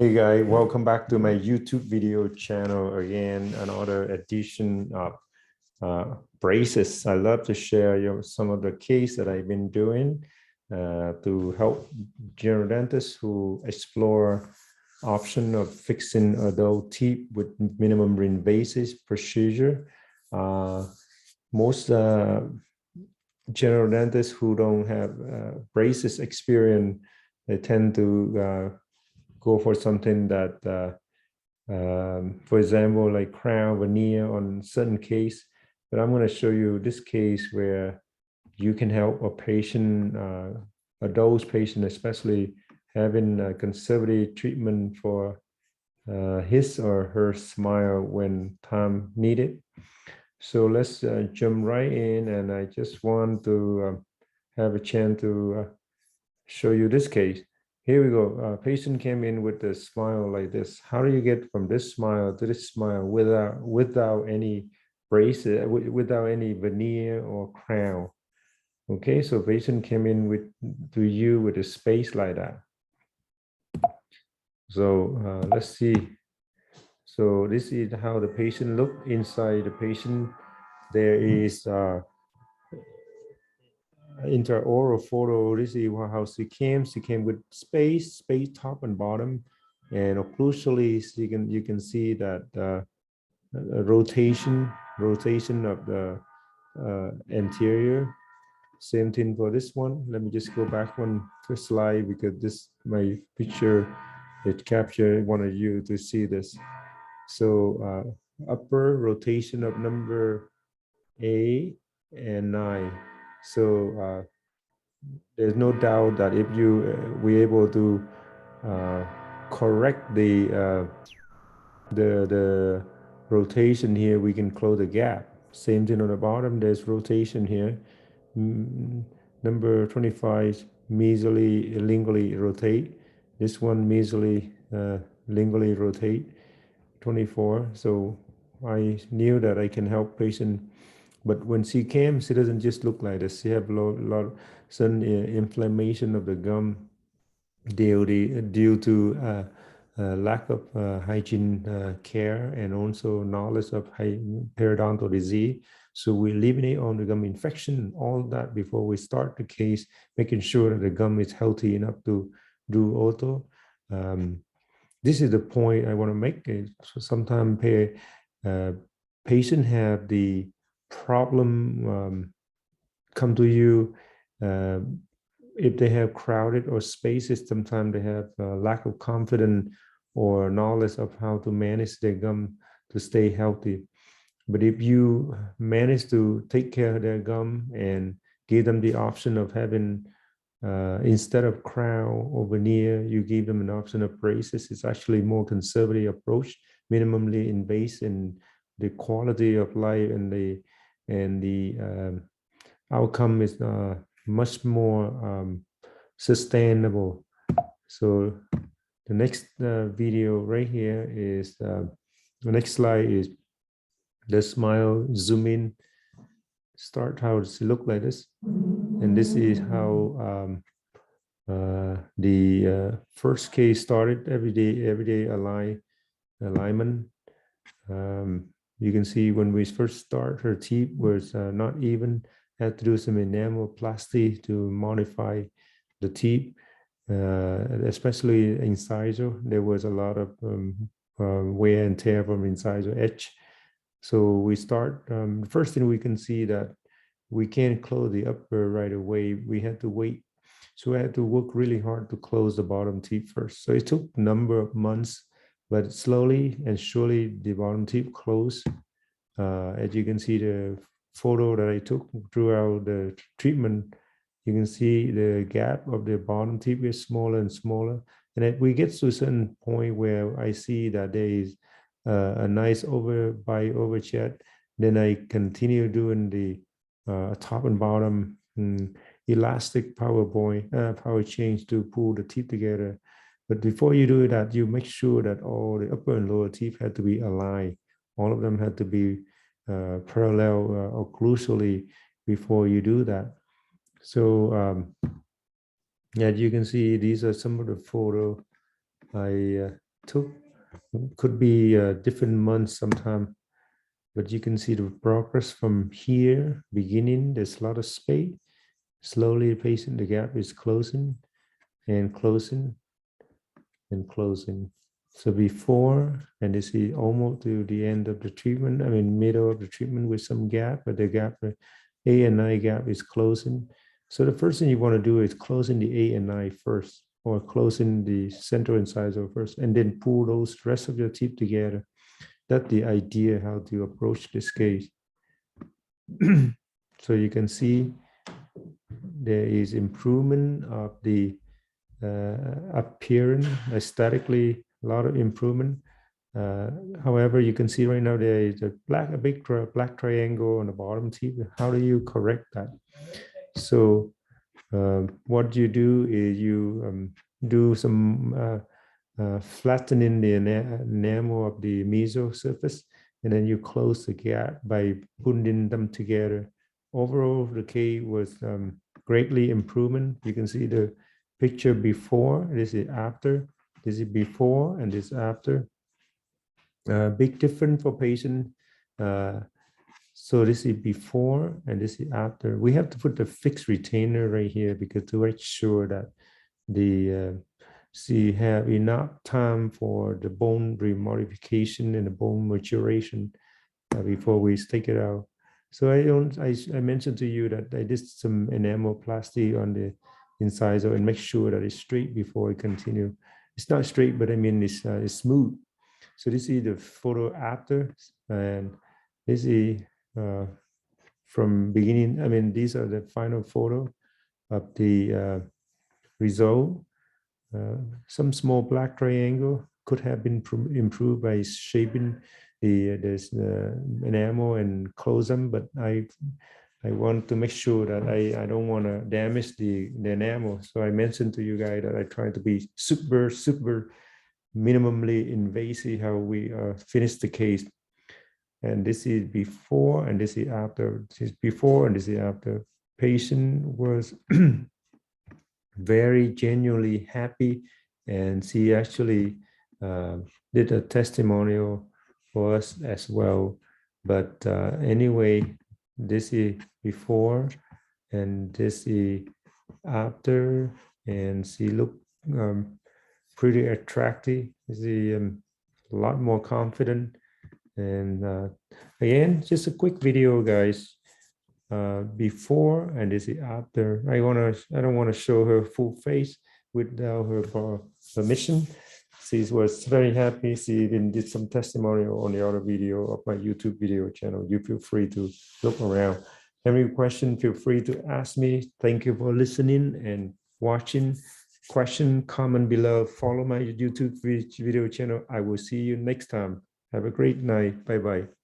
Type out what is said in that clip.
Hey guys, welcome back to my YouTube video channel again, another edition of braces. I love to share some of the case that I've been doing to help general dentists who explore option of fixing adult teeth with minimum invasive procedure. Most general dentists who don't have braces experience, they tend to go for something that, for example, like crown veneer on certain case. But I'm going to show you this case where you can help a patient, adult patient, especially having a conservative treatment for his or her smile when time needed. So let's jump right in, and I just want to have a chance to show you this case. Here we go. Patient came in with a smile like this. How do you get from this smile to this smile without any braces, without any veneer or crown? Okay, so patient came in to you with a space like that. So let's see. So this is how the patient looked inside the patient. There is intraoral photo. This is how she came. She came with space top and bottom, and crucially, you can see that rotation of the anterior. Same thing for this one. Let me just go back one slide because this my picture it captured wanted you to see this. So upper rotation of number 8 and 9. So there's no doubt that if you we're able to correct the rotation here, we can close the gap. Same thing on the bottom. There's rotation here. Number 25 mesially lingually rotate. This one mesially lingually rotate. 24. So I knew that I can help patient. But when she came, she doesn't just look like this. She have a lot some inflammation of the gum due to lack of hygiene care and also knowledge of periodontal disease. So we eliminate all the gum infection, all that before we start the case, making sure that the gum is healthy enough to do ortho. This is the point I want to make. So sometimes patient have the problem come to you if they have crowded or spaces. Sometimes they have lack of confidence or knowledge of how to manage their gum to stay healthy. But if you manage to take care of their gum and give them the option of having instead of crown or veneer, you give them an option of braces. It's actually more conservative approach, minimally invasive, and the quality of life and the outcome is much more sustainable. So the next video right here is the next slide is the smile. Zoom in. Start how does it look like this, and this is how the first case started. Everyday alignment. You can see when we first start, her teeth was not even. Had to do some enameloplasty to modify the teeth, especially incisor. There was a lot of wear and tear from incisor edge. So we start, the first thing we can see that we can't close the upper right away. We had to wait. So I had to work really hard to close the bottom teeth first. So it took a number of months, but slowly and surely the bottom teeth closed. As you can see the photo that I took throughout the treatment, you can see the gap of the bottom teeth is smaller and smaller. And we get to a certain point where I see that there is a nice overjet. Then I continue doing the top and bottom elastic power change to pull the teeth together. But before you do that, you make sure that all the upper and lower teeth had to be aligned. All of them had to be parallel occlusally before you do that. So as you can see, these are some of the photo I took. Could be different months sometime, but you can see the progress from here, beginning, there's a lot of space. Slowly, the gap is closing and closing and closing. So before, and this is almost to the end of the treatment, I mean, middle of the treatment with some gap, but the gap, A and I gap is closing. So the first thing you want to do is closing the A and I first, or closing the central incisor first, and then pull those rest of your teeth together. That's the idea how to approach this case. So you can see there is improvement of the appearance, aesthetically, a lot of improvement. However, you can see right now there is a big black triangle on the bottom teeth. How do you correct that? So what you do is you do some flattening the enamel of the meso surface, and then you close the gap by putting them together. Overall, the case was greatly improvement. You can see the picture before, this is after, this is before, and this after. Big difference for patient. So this is before and this is after. We have to put the fixed retainer right here because to make sure that the see have enough time for the bone remodification and the bone maturation before we take it out. So I mentioned to you that I did some enameloplasty on the incisor and make sure that it's straight before I continue. It's not straight, but I mean it's smooth. So this is the photo after, and this is from beginning. I mean, these are the final photo of the result. Some small black triangle could have been improved by shaping the enamel and close them, but I want to make sure that I don't want to damage the enamel. So I mentioned to you guys that I try to be super minimally invasive how we finish the case. And this is before and this is after. This is before and this is after. Patient was very genuinely happy, and she actually did a testimonial for us as well. But anyway, this is before and this is after, and she looked pretty attractive. She a lot more confident. And again, just a quick video, guys. Before and this is after. I don't want to show her full face without her permission. She was very happy. She even did some testimonial on the other video of my YouTube video channel. You feel free to look around. Any question, feel free to ask me. Thank you for listening and watching. Question, comment below. Follow my YouTube video channel. I will see you next time. Have a great night. Bye-bye.